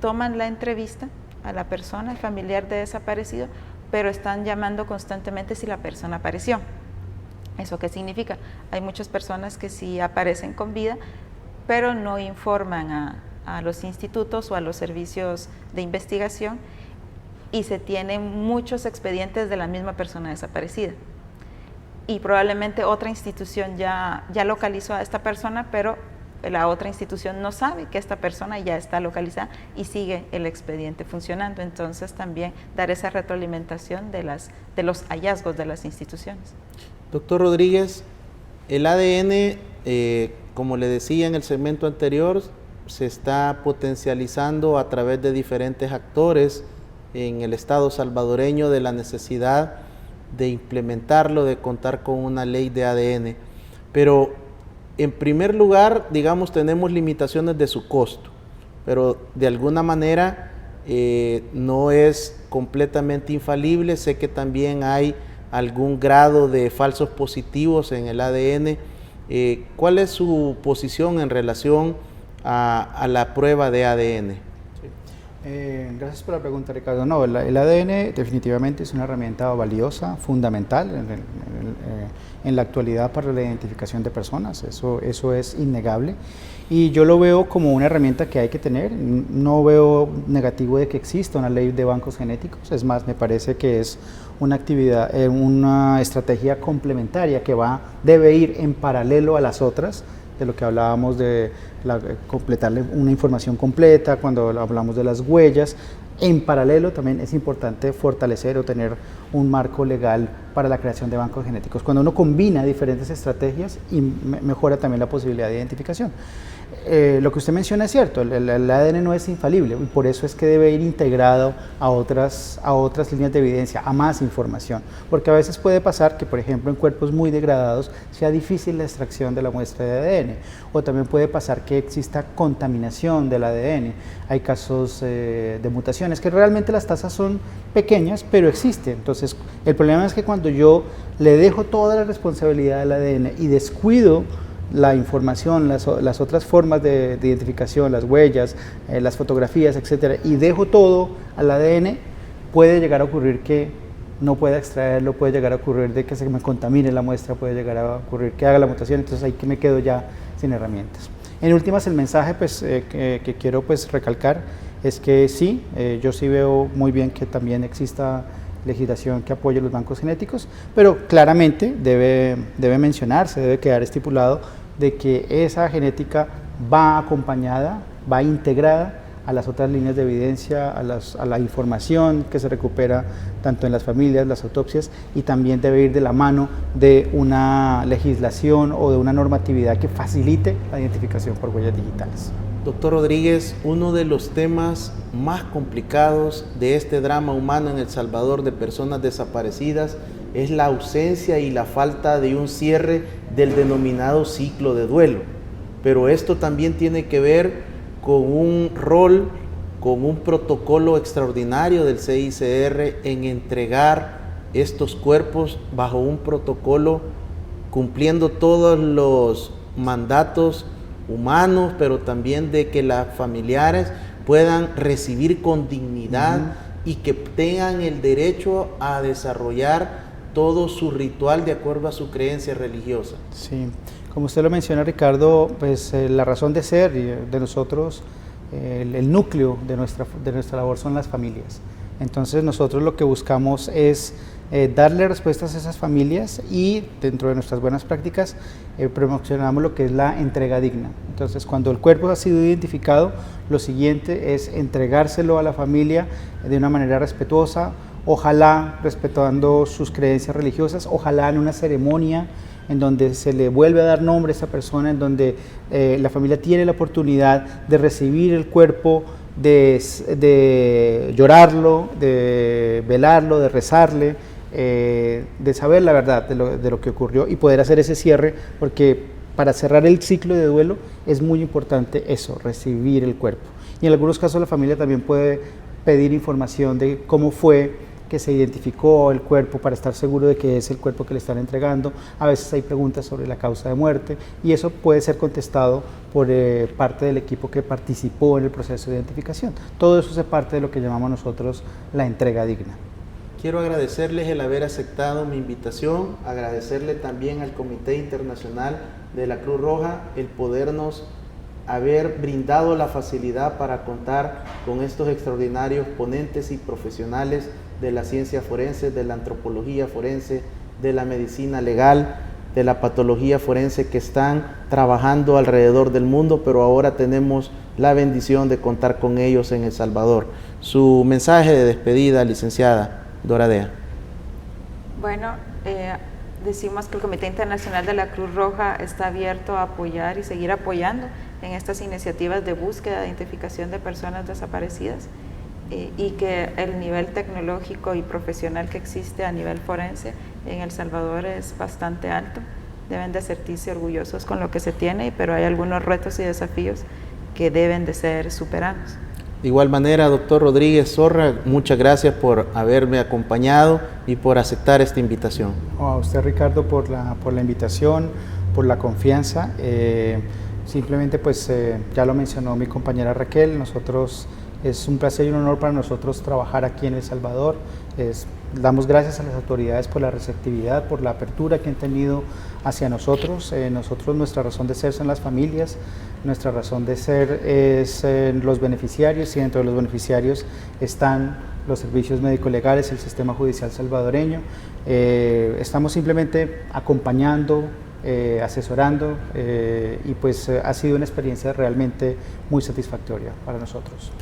toman la entrevista a la persona, el familiar de desaparecido, pero están llamando constantemente si la persona apareció. ¿Eso qué significa? Hay muchas personas que sí aparecen con vida, pero no informan a los institutos o a los servicios de investigación, y se tienen muchos expedientes de la misma persona desaparecida. Y probablemente otra institución ya localizó a esta persona, pero la otra institución no sabe que esta persona ya está localizada y sigue el expediente funcionando. Entonces también dar esa retroalimentación de los hallazgos de las instituciones. Doctor Rodríguez, el ADN, como le decía en el segmento anterior, se está potencializando a través de diferentes actores en el Estado salvadoreño, de la necesidad de implementarlo, de contar con una ley de ADN. Pero en primer lugar, digamos, tenemos limitaciones de su costo, pero de alguna manera no es completamente infalible. Sé que también hay algún grado de falsos positivos en el ADN. ¿Cuál es su posición en relación a la prueba de ADN? Gracias por la pregunta, Ricardo. No, el ADN definitivamente es una herramienta valiosa, fundamental en la actualidad para la identificación de personas. Eso es innegable. Y yo lo veo como una herramienta que hay que tener. No veo negativo de que exista una ley de bancos genéticos. Es más, me parece que es una actividad, una estrategia complementaria que debe ir en paralelo a las otras, de lo que hablábamos de completarle una información completa, cuando hablamos de las huellas. En paralelo también es importante fortalecer o tener un marco legal para la creación de bancos genéticos. Cuando uno combina diferentes estrategias, y mejora también la posibilidad de identificación. Lo que usted menciona es cierto, el ADN no es infalible, y por eso es que debe ir integrado a otras líneas de evidencia, a más información, porque a veces puede pasar que, por ejemplo, en cuerpos muy degradados sea difícil la extracción de la muestra de ADN, o también puede pasar que exista contaminación del ADN. Hay casos de mutaciones que realmente las tasas son pequeñas, pero existen. Entonces, el problema es que cuando yo le dejo toda la responsabilidad del ADN y descuido la información, las otras formas de identificación, las huellas, las fotografías, etcétera, y dejo todo al ADN, puede llegar a ocurrir que no pueda extraerlo, puede llegar a ocurrir de que se me contamine la muestra, puede llegar a ocurrir que haga la mutación. Entonces ahí que me quedo ya sin herramientas. En últimas, el mensaje que quiero recalcar es que sí, yo sí veo muy bien que también exista legislación que apoye los bancos genéticos, pero claramente debe mencionarse, debe quedar estipulado de que esa genética va acompañada, va integrada a las otras líneas de evidencia, a la información que se recupera tanto en las familias, las autopsias, y también debe ir de la mano de una legislación o de una normatividad que facilite la identificación por huellas digitales. Doctor Rodríguez, uno de los temas más complicados de este drama humano en El Salvador de personas desaparecidas es la ausencia y la falta de un cierre del denominado ciclo de duelo. Pero esto también tiene que ver con un rol, con un protocolo extraordinario del CICR en entregar estos cuerpos bajo un protocolo, cumpliendo todos los mandatos humanos, pero también de que las familiares puedan recibir con dignidad y que tengan el derecho a desarrollar todo su ritual de acuerdo a su creencia religiosa. Sí, como usted lo menciona, Ricardo, pues la razón de ser de nosotros, el núcleo de nuestra labor son las familias. Entonces nosotros lo que buscamos es darle respuestas a esas familias, y dentro de nuestras buenas prácticas promocionamos lo que es la entrega digna. Entonces, cuando el cuerpo ha sido identificado, lo siguiente es entregárselo a la familia de una manera respetuosa, ojalá respetando sus creencias religiosas, ojalá en una ceremonia en donde se le vuelve a dar nombre a esa persona, en donde la familia tiene la oportunidad de recibir el cuerpo, de llorarlo, de velarlo, de rezarle, de saber la verdad de lo que ocurrió y poder hacer ese cierre, porque para cerrar el ciclo de duelo es muy importante eso, recibir el cuerpo. Y en algunos casos la familia también puede pedir información de cómo fue que se identificó el cuerpo para estar seguro de que es el cuerpo que le están entregando. A veces hay preguntas sobre la causa de muerte y eso puede ser contestado por parte del equipo que participó en el proceso de identificación. Todo eso hace parte de lo que llamamos nosotros la entrega digna. Quiero agradecerles el haber aceptado mi invitación, agradecerle también al Comité Internacional de la Cruz Roja el podernos haber brindado la facilidad para contar con estos extraordinarios ponentes y profesionales de la ciencia forense, de la antropología forense, de la medicina legal, de la patología forense que están trabajando alrededor del mundo, pero ahora tenemos la bendición de contar con ellos en El Salvador. Su mensaje de despedida, licenciada Doradea. Bueno, decimos que el Comité Internacional de la Cruz Roja está abierto a apoyar y seguir apoyando en estas iniciativas de búsqueda e identificación de personas desaparecidas y que el nivel tecnológico y profesional que existe a nivel forense en El Salvador es bastante alto. Deben de sentirse orgullosos con lo que se tiene, pero hay algunos retos y desafíos que deben de ser superados. De igual manera, doctor Rodríguez Zorra, muchas gracias por haberme acompañado y por aceptar esta invitación. A usted, Ricardo, por la invitación, por la confianza. Simplemente, pues, ya lo mencionó mi compañera Raquel, es un placer y un honor para nosotros trabajar aquí en El Salvador. Damos gracias a las autoridades por la receptividad, por la apertura que han tenido hacia nosotros. Nuestra razón de ser son las familias, nuestra razón de ser es los beneficiarios, y dentro de los beneficiarios están los servicios médico-legales, el sistema judicial salvadoreño. Estamos simplemente acompañando, asesorando y pues ha sido una experiencia realmente muy satisfactoria para nosotros.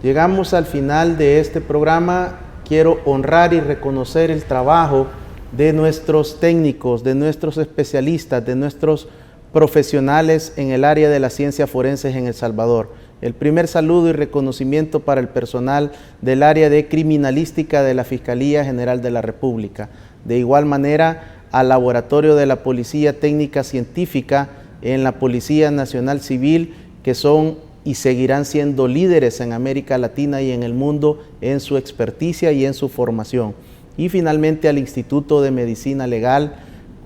Llegamos al final de este programa. Quiero honrar y reconocer el trabajo de nuestros técnicos, de nuestros especialistas, de nuestros profesionales en el área de las ciencias forenses en El Salvador. El primer saludo y reconocimiento para el personal del área de criminalística de la Fiscalía General de la República. De igual manera, al laboratorio de la Policía Técnica Científica en la Policía Nacional Civil, que son y seguirán siendo líderes en América Latina y en el mundo en su experticia y en su formación. Y finalmente al Instituto de Medicina Legal,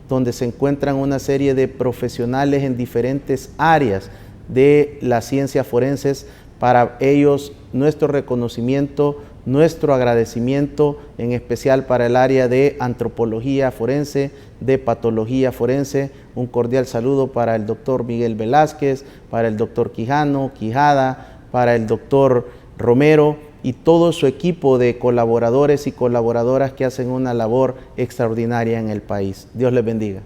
donde se encuentran una serie de profesionales en diferentes áreas de las ciencias forenses. Para ellos, nuestro reconocimiento, nuestro agradecimiento, en especial para el área de antropología forense, de patología forense. Un cordial saludo para el doctor Miguel Velázquez, para el doctor Quijada, para el doctor Romero y todo su equipo de colaboradores y colaboradoras que hacen una labor extraordinaria en el país. Dios les bendiga.